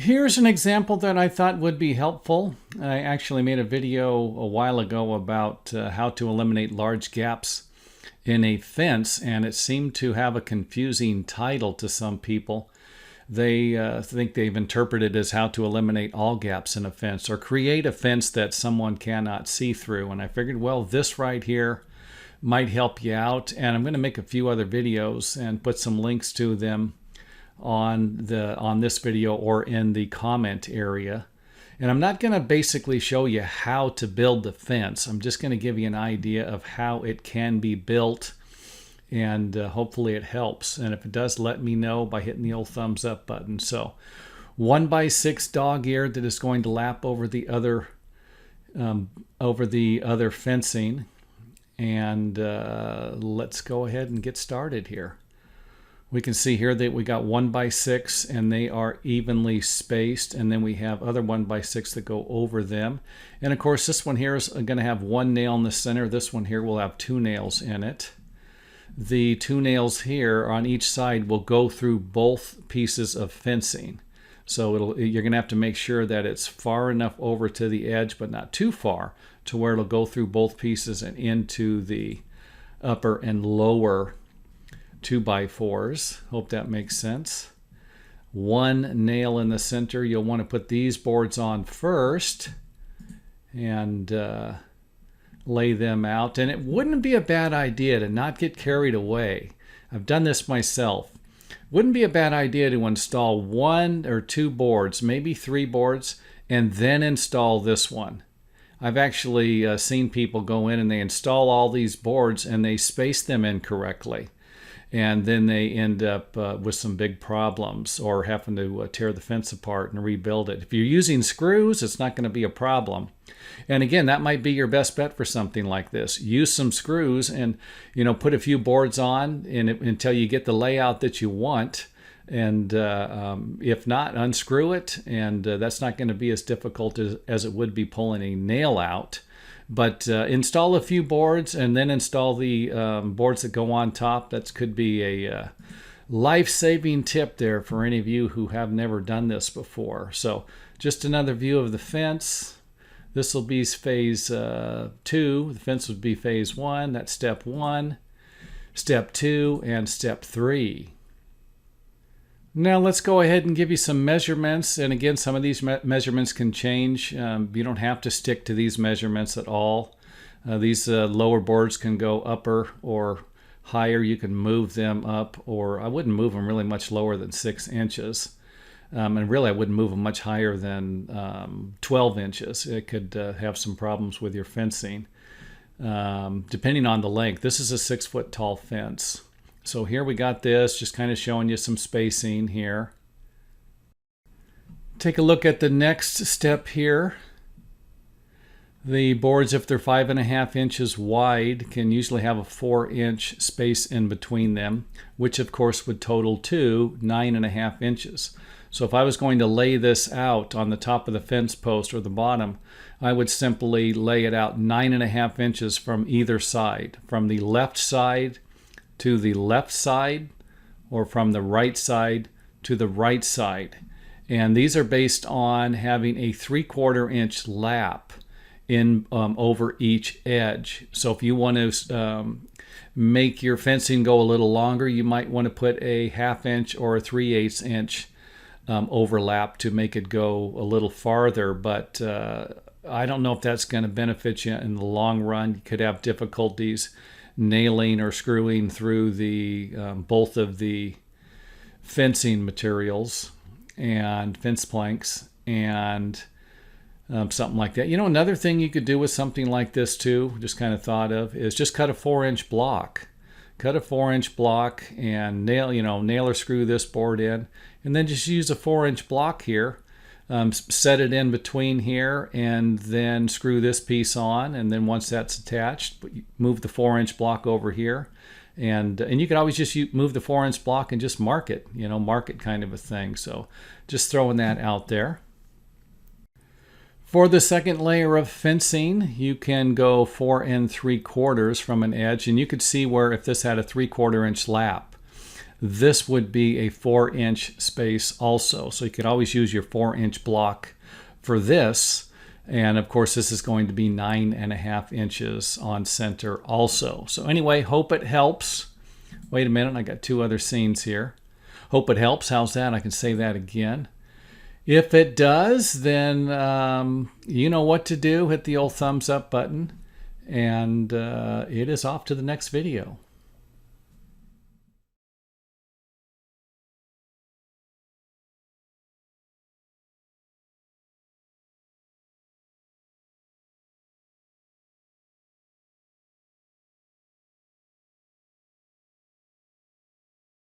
Here's an example that I thought would be helpful. I actually made a video a while ago about how to eliminate large gaps in a fence, and it seemed to have a confusing title to some people. They think they've interpreted it as how to eliminate all gaps in a fence or create a fence that someone cannot see through. And I figured, well, this right here might help you out. And I'm going to make a few other videos and put some links to them on this video or in the comment area. And I'm not going to basically show you how to build the fence. I'm just going to give you an idea of how it can be built, and hopefully it helps. And if it does, let me know by hitting the old thumbs up button. So 1x6 dog ear that is going to lap over the other fencing. And let's go ahead and get started here. We can see here that we got 1x6 and they are evenly spaced, and then we have other 1x6 that go over them. And of course this one here is going to have one nail in the center. This one here will have two nails in it. The two nails here on each side will go through both pieces of fencing. So you're going to have to make sure that it's far enough over to the edge but not too far to where it'll go through both pieces and into the upper and lower 2x4s. Hope that makes sense. One nail in the center. You'll want to put these boards on first and lay them out. And it wouldn't be a bad idea to not get carried away. I've done this myself. Wouldn't be a bad idea to install one or two boards, maybe three boards, and then install this one. I've actually seen people go in and they install all these boards and they space them incorrectly. And then they end up with some big problems or having to tear the fence apart and rebuild it. If you're using screws, it's not going to be a problem. And again, that might be your best bet for something like this. Use some screws and, put a few boards on until you get the layout that you want. And if not, unscrew it. And that's not going to be as difficult as it would be pulling a nail out. But install a few boards and then install the boards that go on top. That could be a life-saving tip there for any of you who have never done this before. So just another view of the fence. This will be phase 2. The fence would be phase 1. That's step 1, step 2, and step 3. Now let's go ahead and give you some measurements. And again, some of these measurements can change. You don't have to stick to these measurements at all. These lower boards can go upper or higher. You can move them up, or I wouldn't move them really much lower than 6 inches. And really I wouldn't move them much higher than 12 inches. It could have some problems with your fencing, depending on the length. This is a 6-foot tall fence. So here we got this, just kind of showing you some spacing here. Take a look at the next step here. The boards, if they're 5.5 inches wide, can usually have a 4-inch space in between them, which of course would total to 9.5 inches. So if I was going to lay this out on the top of the fence post or the bottom, I would simply lay it out 9.5 inches from either side, from the left side to the left side, or from the right side to the right side. And these are based on having a 3/4 inch lap in over each edge. So if you want to make your fencing go a little longer, you might want to put a 1/2 inch or a 3/8 inch overlap to make it go a little farther. But I don't know if that's going to benefit you in the long run. You could have difficulties nailing or screwing through the both of the fencing materials and fence planks and something like that. Another thing you could do with something like this too, just kind of thought of, is just cut a 4-inch block. Cut a 4-inch block and nail or screw this board in, and then just use a 4-inch block here. Set it in between here and then screw this piece on, and then once that's attached, move the 4-inch block over here, and you could always just move the 4-inch block and just mark it, mark it kind of a thing. So just throwing that out there. For the second layer of fencing, you can go 4 3/4 from an edge, and you could see where if this had a 3/4 inch lap, this would be a 4-inch space also. So you could always use your 4-inch block for this. And of course, this is going to be 9.5 inches on center also. So anyway, hope it helps. Wait a minute, I got 2 other scenes here. Hope it helps. How's that? I can say that again. If it does, then you know what to do. Hit the old thumbs up button. And it is off to the next video.